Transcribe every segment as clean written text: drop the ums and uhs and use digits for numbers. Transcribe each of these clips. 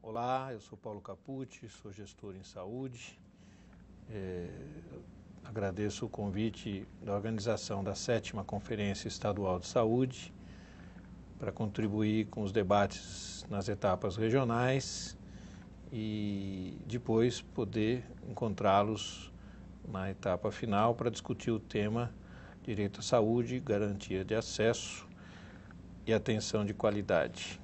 Olá, eu sou Paulo Capucci, sou gestor em saúde. Agradeço o convite da organização da 7ª Conferência Estadual de Saúde para contribuir com os debates nas etapas regionais e depois poder encontrá-los na etapa final para discutir o tema direito à saúde, garantia de acesso e atenção de qualidade.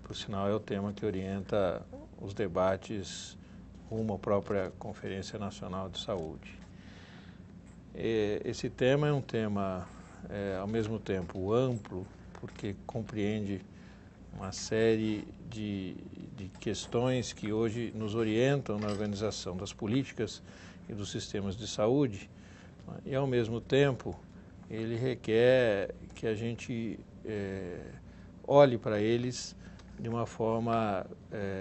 Por sinal, é o tema que orienta os debates rumo à própria Conferência Nacional de Saúde. Esse tema é um tema, ao mesmo tempo, amplo, porque compreende uma série de questões que hoje nos orientam na organização das políticas e dos sistemas de saúde, e, ao mesmo tempo, ele requer que a gente olhe para eles de uma forma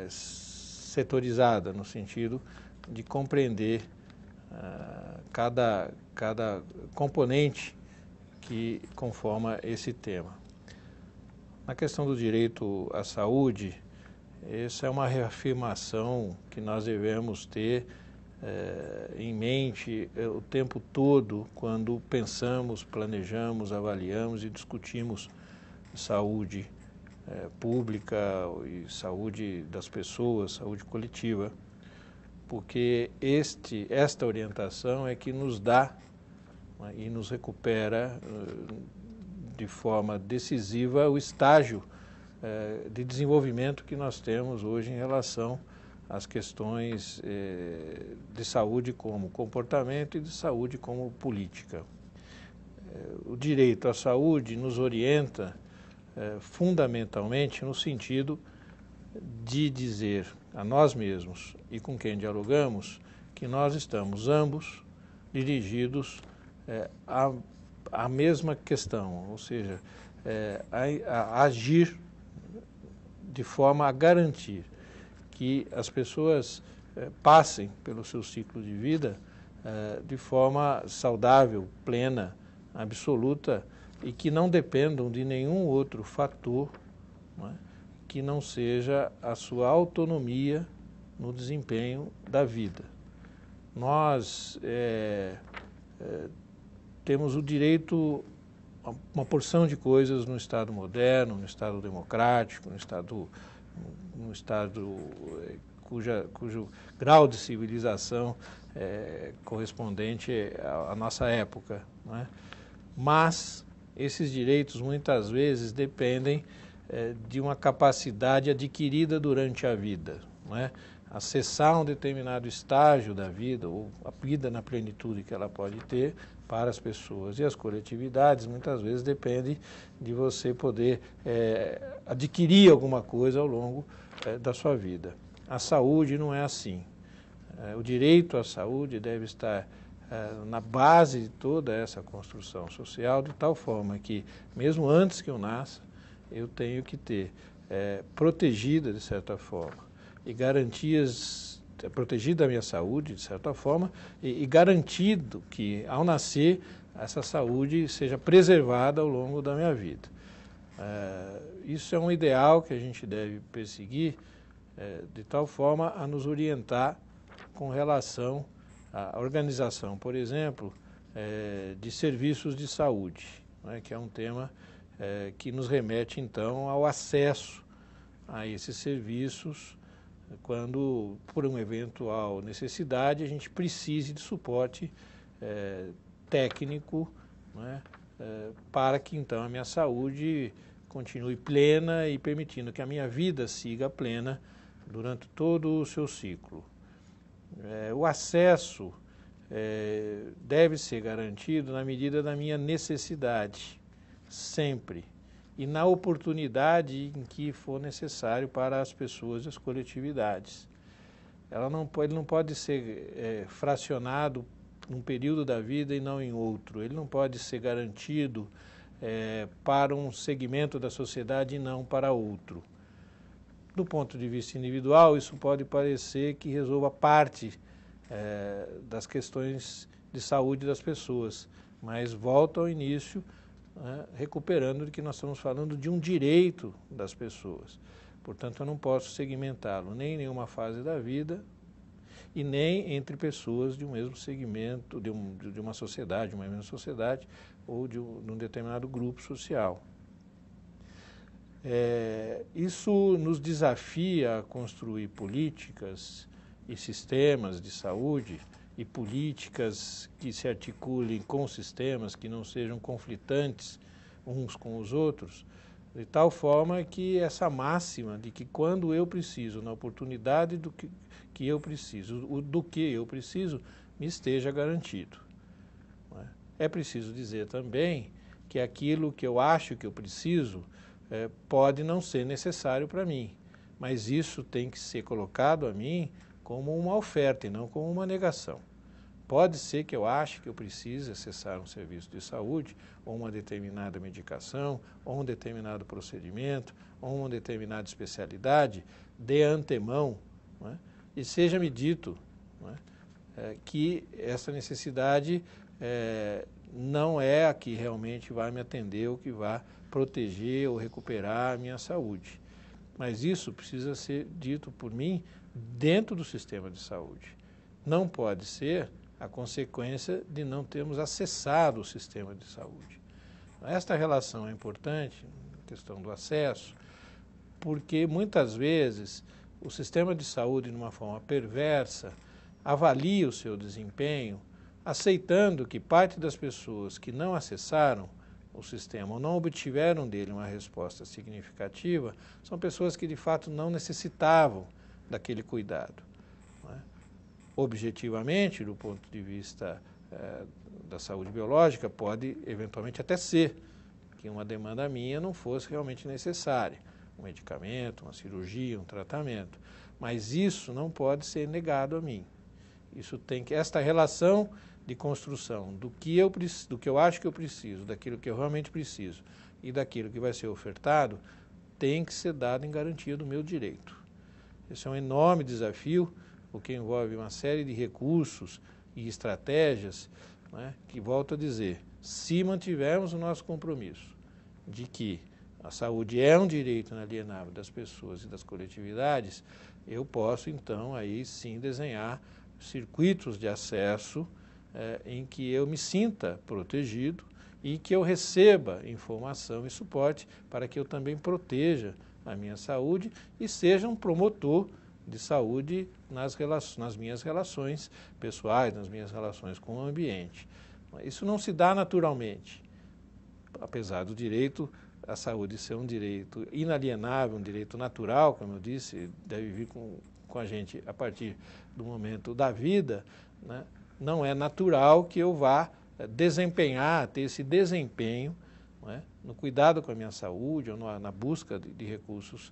setorizada, no sentido de compreender cada componente que conforma esse tema. Na questão do direito à saúde, essa é uma reafirmação que nós devemos ter em mente o tempo todo quando pensamos, planejamos, avaliamos e discutimos saúde pública e saúde das pessoas, saúde coletiva, porque esta orientação é que nos dá e nos recupera de forma decisiva o estágio de desenvolvimento que nós temos hoje em relação às questões de saúde como comportamento e de saúde como política. O direito à saúde nos orienta fundamentalmente no sentido de dizer a nós mesmos e com quem dialogamos que nós estamos ambos dirigidos à mesma questão, ou seja, a agir de forma a garantir que as pessoas passem pelo seu ciclo de vida de forma saudável, plena, absoluta, e que não dependam de nenhum outro fator, não é, que não seja a sua autonomia no desempenho da vida. Nós temos o direito a uma porção de coisas no Estado moderno, no Estado democrático, no Estado cujo grau de civilização é correspondente à nossa época, não é? Mas esses direitos muitas vezes dependem de uma capacidade adquirida durante a vida, não é? Acessar um determinado estágio da vida, ou a vida na plenitude que ela pode ter para as pessoas e as coletividades, muitas vezes depende de você poder adquirir alguma coisa ao longo da sua vida. A saúde não é assim. O direito à saúde deve estar na base de toda essa construção social, de tal forma que, mesmo antes que eu nasça, eu tenho que ter protegida, de certa forma, e garantias, protegida a minha saúde, de certa forma, e garantido que, ao nascer, essa saúde seja preservada ao longo da minha vida. Isso é um ideal que a gente deve perseguir de tal forma a nos orientar com relação à organização, por exemplo, de serviços de saúde, né, que é um tema que nos remete, então, ao acesso a esses serviços quando, por uma eventual necessidade, a gente precise de suporte técnico, né, para que, então, a minha saúde continue plena e permitindo que a minha vida siga plena durante todo o seu ciclo. O acesso deve ser garantido na medida da minha necessidade, sempre, e na oportunidade em que for necessário para as pessoas e as coletividades. Ele não pode ser fracionado num período da vida e não em outro. Ele não pode ser garantido para um segmento da sociedade e não para outro. Do ponto de vista individual, isso pode parecer que resolva parte das questões de saúde das pessoas, mas volta ao início, recuperando de que nós estamos falando de um direito das pessoas. Portanto, eu não posso segmentá-lo nem em nenhuma fase da vida e nem entre pessoas de um mesmo segmento, de uma sociedade, de uma mesma sociedade ou de um determinado grupo social. Isso nos desafia a construir políticas e sistemas de saúde e políticas que se articulem com sistemas que não sejam conflitantes uns com os outros, de tal forma que essa máxima de que quando eu preciso, na oportunidade que eu preciso, do que eu preciso, me esteja garantido. É preciso dizer também que aquilo que eu acho que eu preciso pode não ser necessário para mim, mas isso tem que ser colocado a mim como uma oferta e não como uma negação. Pode ser que eu ache que eu precise acessar um serviço de saúde, ou uma determinada medicação, ou um determinado procedimento, ou uma determinada especialidade, de antemão, não é? E seja-me dito, não é, que essa necessidade não é a que realmente vai me atender ou que vai proteger ou recuperar a minha saúde. Mas isso precisa ser dito por mim dentro do sistema de saúde. Não pode ser a consequência de não termos acessado o sistema de saúde. Esta relação é importante, a questão do acesso, porque muitas vezes o sistema de saúde, de uma forma perversa, avalia o seu desempenho, aceitando que parte das pessoas que não acessaram o sistema ou não obtiveram dele uma resposta significativa são pessoas que de fato não necessitavam daquele cuidado. Não é? Objetivamente, do ponto de vista da saúde biológica, pode eventualmente até ser que uma demanda minha não fosse realmente necessária, um medicamento, uma cirurgia, um tratamento, mas isso não pode ser negado a mim. Isso tem que, esta relação de construção do que eu acho que eu preciso, daquilo que eu realmente preciso e daquilo que vai ser ofertado, tem que ser dado em garantia do meu direito. Esse é um enorme desafio, o que envolve uma série de recursos e estratégias, né, que, volto a dizer, se mantivermos o nosso compromisso de que a saúde é um direito inalienável das pessoas e das coletividades, eu posso, então, aí sim desenhar circuitos de acesso em que eu me sinta protegido e que eu receba informação e suporte para que eu também proteja a minha saúde e seja um promotor de saúde nas minhas relações pessoais, nas minhas relações com o ambiente. Isso não se dá naturalmente, apesar do direito à saúde ser um direito inalienável, um direito natural, como eu disse, deve vir com a gente a partir do momento da vida, né? Não é natural que eu vá ter esse desempenho, não é, no cuidado com a minha saúde ou na busca de recursos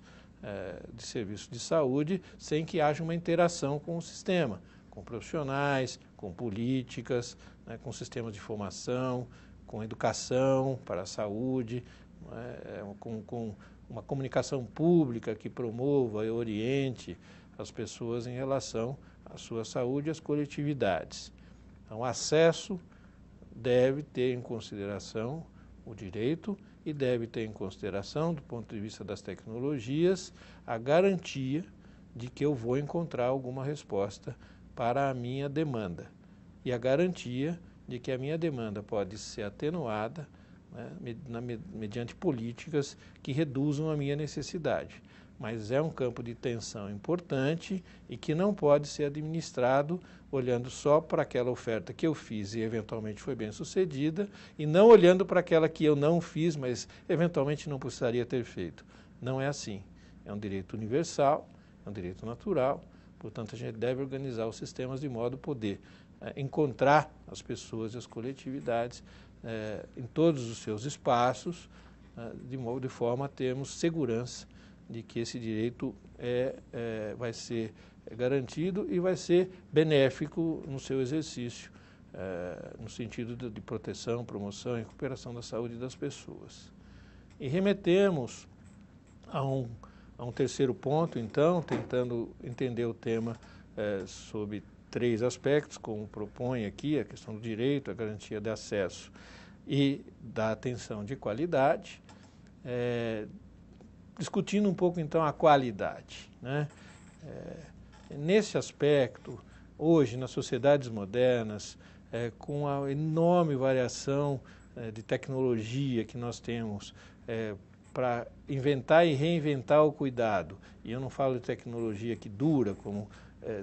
de serviços de saúde, sem que haja uma interação com o sistema, com profissionais, com políticas, né, com sistemas de formação, com educação para a saúde, com uma comunicação pública que promova e oriente as pessoas em relação à sua saúde e às coletividades. Então, o acesso deve ter em consideração o direito e deve ter em consideração, do ponto de vista das tecnologias, a garantia de que eu vou encontrar alguma resposta para a minha demanda e a garantia de que a minha demanda pode ser atenuada, né, mediante políticas que reduzam a minha necessidade. Mas é um campo de tensão importante e que não pode ser administrado olhando só para aquela oferta que eu fiz e eventualmente foi bem sucedida e não olhando para aquela que eu não fiz, mas eventualmente não precisaria ter feito. Não é assim. É um direito universal, é um direito natural, portanto a gente deve organizar os sistemas de modo a poder encontrar as pessoas e as coletividades em todos os seus espaços, de forma a termos segurança de que esse direito vai ser garantido e vai ser benéfico no seu exercício, no sentido de proteção, promoção e recuperação da saúde das pessoas. E remetemos a um terceiro ponto, então, tentando entender o tema sob 3 aspectos, como propõe aqui a questão do direito, a garantia de acesso e da atenção de qualidade, discutindo um pouco então a qualidade, né? Nesse aspecto, hoje nas sociedades modernas, com a enorme variação de tecnologia que nós temos para inventar e reinventar o cuidado, e eu não falo de tecnologia que dura, como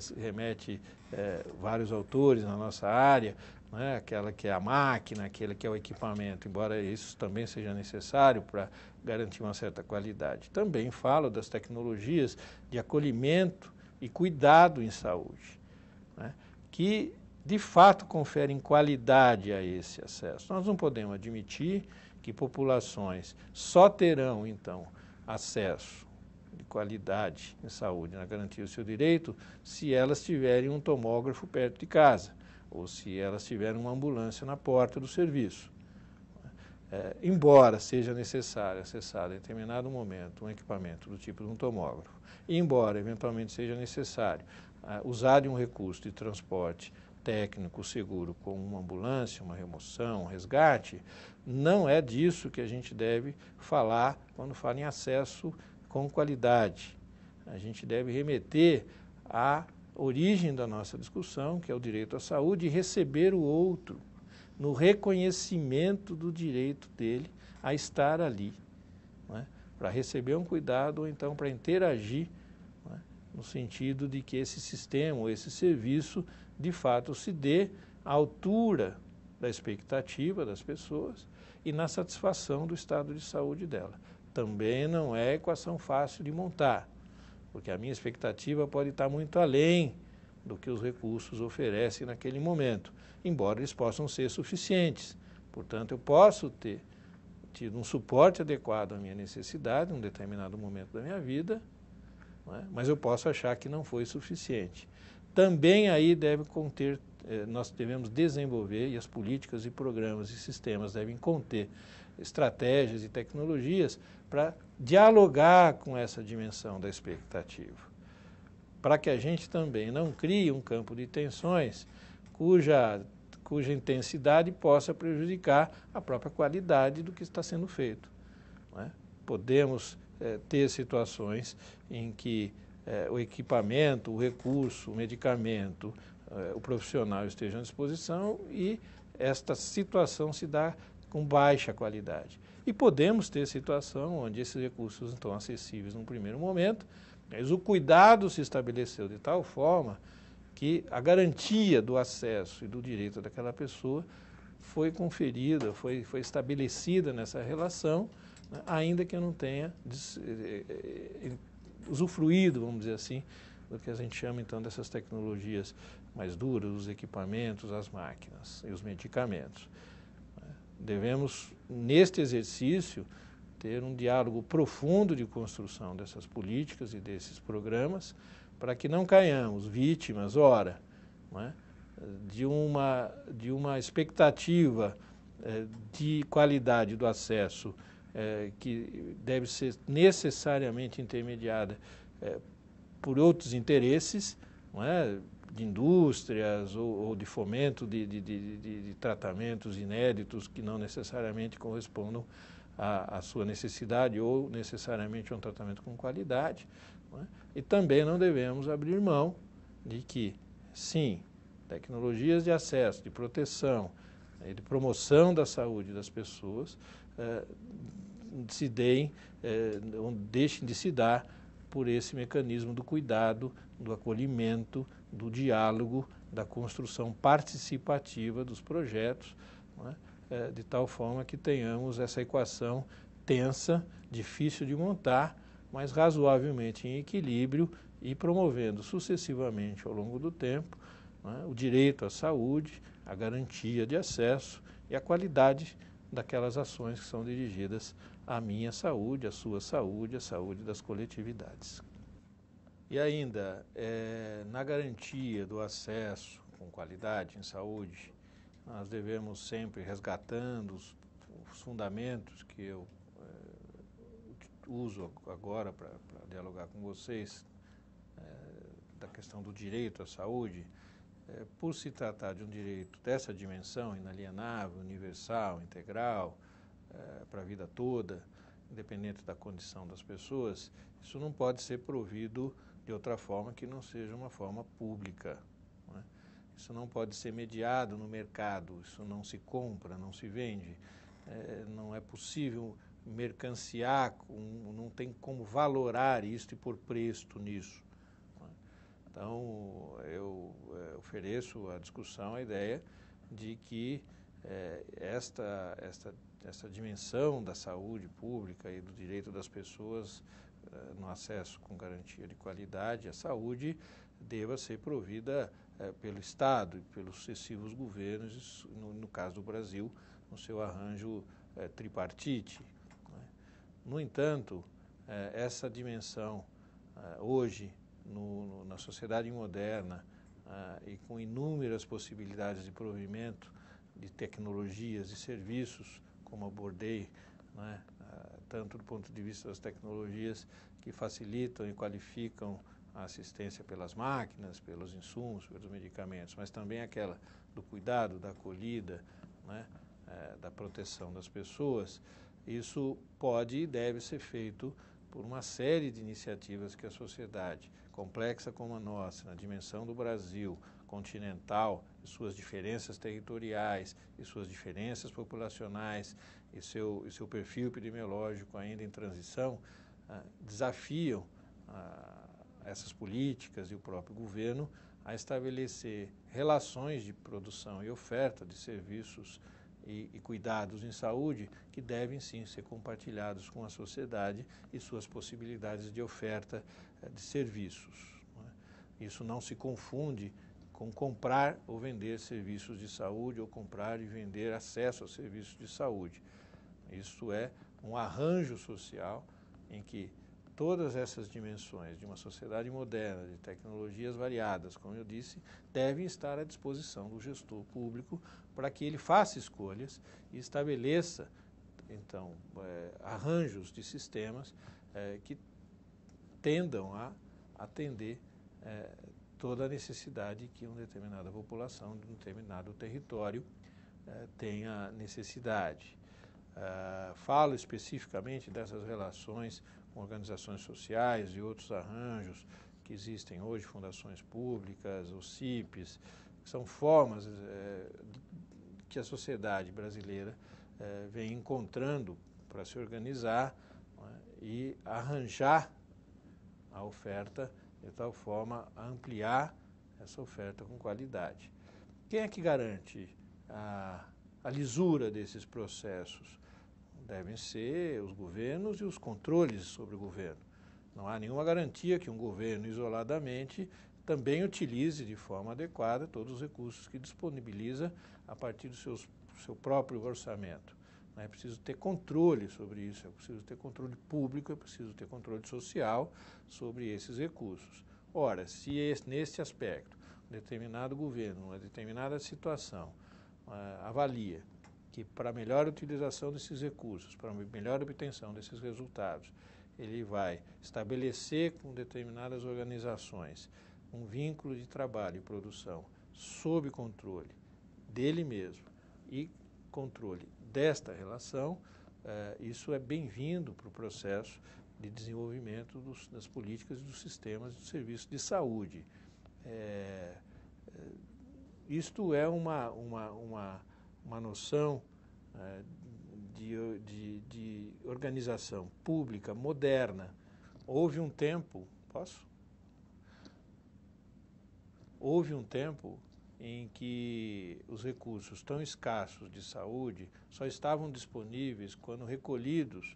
se remete vários autores na nossa área, né? Aquela que é a máquina, aquele que é o equipamento, embora isso também seja necessário para garantir uma certa qualidade. Também falo das tecnologias de acolhimento e cuidado em saúde, né? Que de fato conferem qualidade a esse acesso. Nós não podemos admitir que populações só terão, então, acesso de qualidade em saúde, na garantia do seu direito, se elas tiverem um tomógrafo perto de casa, ou se elas tiverem uma ambulância na porta do serviço. Embora seja necessário acessar em determinado momento um equipamento do tipo de um tomógrafo, e embora eventualmente seja necessário usar de um recurso de transporte técnico seguro como uma ambulância, uma remoção, um resgate, não é disso que a gente deve falar quando fala em acesso com qualidade. A gente deve remeter à origem da nossa discussão, que é o direito à saúde, e receber o outro no reconhecimento do direito dele a estar ali, né? Para receber um cuidado ou então para interagir, né? No sentido de que esse sistema ou esse serviço de fato se dê à altura da expectativa das pessoas e na satisfação do estado de saúde dela. Também não é equação fácil de montar, porque a minha expectativa pode estar muito além do que os recursos oferecem naquele momento, embora eles possam ser suficientes. Portanto, eu posso ter tido um suporte adequado à minha necessidade em um determinado momento da minha vida, não é? Mas eu posso achar que não foi suficiente. Também aí deve conter, nós devemos desenvolver, e as políticas e programas e sistemas devem conter estratégias e tecnologias para dialogar com essa dimensão da expectativa, para que a gente também não crie um campo de tensões cuja intensidade possa prejudicar a própria qualidade do que está sendo feito, não é? Podemos ter situações em que o equipamento, o recurso, o medicamento, o profissional estejam à disposição e esta situação se dá com baixa qualidade. E podemos ter situação onde esses recursos não estão acessíveis num primeiro momento, mas o cuidado se estabeleceu de tal forma que a garantia do acesso e do direito daquela pessoa foi conferida, foi estabelecida nessa relação, né, ainda que eu não tenha usufruído, vamos dizer assim, do que a gente chama então dessas tecnologias mais duras, os equipamentos, as máquinas e os medicamentos. Devemos, neste exercício, ter um diálogo profundo de construção dessas políticas e desses programas, para que não caiamos vítimas, ora, não é, de uma expectativa de qualidade do acesso que deve ser necessariamente intermediada por outros interesses, não é, de indústrias ou de fomento de tratamentos inéditos que não necessariamente correspondam à sua necessidade ou necessariamente a um tratamento com qualidade, não é? E também não devemos abrir mão de que, sim, tecnologias de acesso, de proteção, de promoção da saúde das pessoas se deem, deixem de se dar por esse mecanismo do cuidado, do acolhimento, do diálogo, da construção participativa dos projetos, não é? De tal forma que tenhamos essa equação tensa, difícil de montar, mas razoavelmente em equilíbrio e promovendo sucessivamente ao longo do tempo, não é, o direito à saúde, a garantia de acesso e a qualidade daquelas ações que são dirigidas à minha saúde, à sua saúde, à saúde das coletividades. E ainda, na garantia do acesso com qualidade em saúde, nós devemos sempre, resgatando os fundamentos que eu uso agora para dialogar com vocês, da questão do direito à saúde, por se tratar de um direito dessa dimensão, inalienável, universal, integral, para a vida toda, independente da condição das pessoas, isso não pode ser provido de outra forma que não seja uma forma pública, né? Isso não pode ser mediado no mercado, isso não se compra, não se vende, não é possível mercanciar, não tem como valorar isso e pôr preço nisso, né? Então, eu ofereço à discussão a ideia de que esta dimensão da saúde pública e do direito das pessoas no acesso com garantia de qualidade à saúde deva ser provida pelo Estado e pelos sucessivos governos, no caso do Brasil, no seu arranjo tripartite, né? No entanto, essa dimensão hoje, na sociedade moderna, e com inúmeras possibilidades de provimento de tecnologias e serviços, como abordei, né, tanto do ponto de vista das tecnologias que facilitam e qualificam a assistência pelas máquinas, pelos insumos, pelos medicamentos, mas também aquela do cuidado, da acolhida, né, da proteção das pessoas. Isso pode e deve ser feito por uma série de iniciativas que a sociedade, complexa como a nossa, na dimensão do Brasil, continental, e suas diferenças territoriais, e suas diferenças populacionais, e seu perfil epidemiológico ainda em transição, desafiam essas políticas e o próprio governo a estabelecer relações de produção e oferta de serviços e cuidados em saúde que devem sim ser compartilhados com a sociedade e suas possibilidades de oferta de serviços, né? Isso não se confunde com comprar ou vender serviços de saúde ou comprar e vender acesso a serviços de saúde. Isso é um arranjo social em que todas essas dimensões de uma sociedade moderna, de tecnologias variadas, como eu disse, devem estar à disposição do gestor público para que ele faça escolhas e estabeleça, então, arranjos de sistemas que tendam a atender toda a necessidade que uma determinada população de um determinado território tenha necessidade. Falo especificamente dessas relações com organizações sociais e outros arranjos que existem hoje, fundações públicas, OCIPs, que são formas que a sociedade brasileira vem encontrando para se organizar, né, e arranjar a oferta de tal forma a ampliar essa oferta com qualidade. Quem é que garante a lisura desses processos? Devem ser os governos e os controles sobre o governo. Não há nenhuma garantia que um governo isoladamente também utilize de forma adequada todos os recursos que disponibiliza a partir do seu próprio orçamento. É preciso ter controle sobre isso, é preciso ter controle público, é preciso ter controle social sobre esses recursos. Ora, se neste aspecto um determinado governo, uma determinada situação, avalia que para melhor utilização desses recursos, para melhor obtenção desses resultados, ele vai estabelecer com determinadas organizações um vínculo de trabalho e produção sob controle dele mesmo e controle desta relação, isso é bem-vindo para o processo de desenvolvimento das políticas e dos sistemas de serviço de saúde. Isto é uma noção de organização pública moderna. Houve um tempo em que os recursos tão escassos de saúde só estavam disponíveis quando recolhidos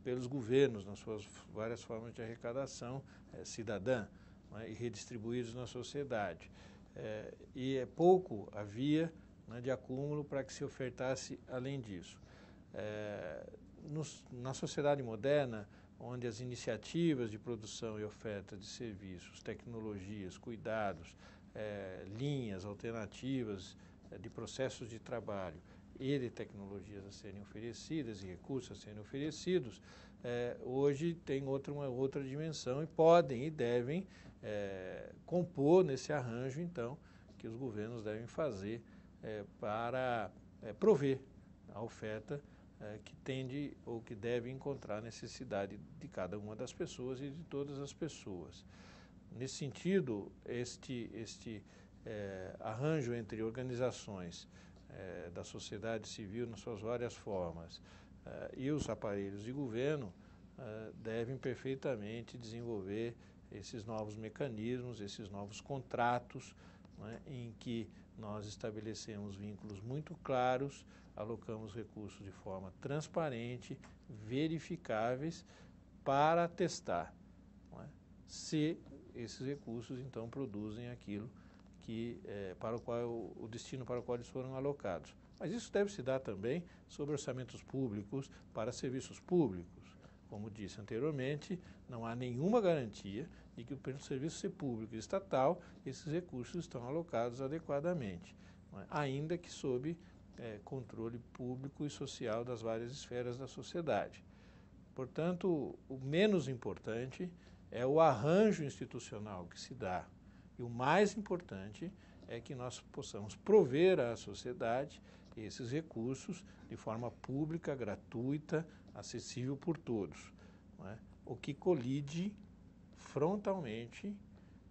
pelos governos nas suas várias formas de arrecadação cidadã, né, e redistribuídos na sociedade. E pouco havia, né, de acúmulo para que se ofertasse além disso. Na sociedade moderna, onde as iniciativas de produção e oferta de serviços, tecnologias, cuidados, linhas alternativas de processos de trabalho e de tecnologias a serem oferecidas e recursos a serem oferecidos, hoje tem uma outra dimensão e podem e devem compor nesse arranjo, então, que os governos devem fazer para prover a oferta que tende ou que deve encontrar a necessidade de cada uma das pessoas e de todas as pessoas. Nesse sentido, este arranjo entre organizações da sociedade civil nas suas várias formas e os aparelhos de governo devem perfeitamente desenvolver esses novos mecanismos, esses novos contratos, né, em que nós estabelecemos vínculos muito claros, alocamos recursos de forma transparente, verificáveis, para testar, né, se esses recursos então produzem aquilo que, para o qual, o destino para o qual eles foram alocados. Mas isso deve se dar também sobre orçamentos públicos para serviços públicos. Como disse anteriormente, não há nenhuma garantia de que, pelo serviço ser público e estatal, esses recursos estão alocados adequadamente, né? Ainda que sob controle público e social das várias esferas da sociedade. Portanto, o menos importante é o arranjo institucional que se dá. E o mais importante é que nós possamos prover à sociedade esses recursos de forma pública, gratuita, acessível por todos, não é? O que colide frontalmente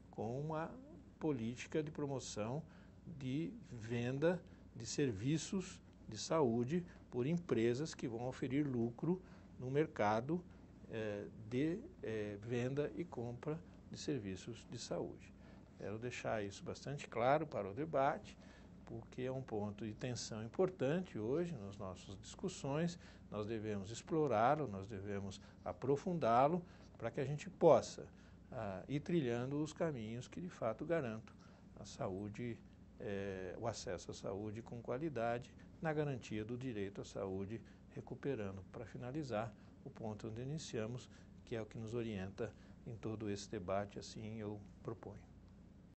com uma política de promoção de venda de serviços de saúde por empresas que vão oferir lucro no mercado de venda e compra de serviços de saúde. Quero deixar isso bastante claro para o debate, porque é um ponto de tensão importante hoje nas nossas discussões. Nós devemos explorá-lo, nós devemos aprofundá-lo para que a gente possa ir trilhando os caminhos que de fato garantam a saúde, o acesso à saúde com qualidade, na garantia do direito à saúde, recuperando, para finalizar, o ponto onde iniciamos, que é o que nos orienta em todo esse debate, assim eu proponho.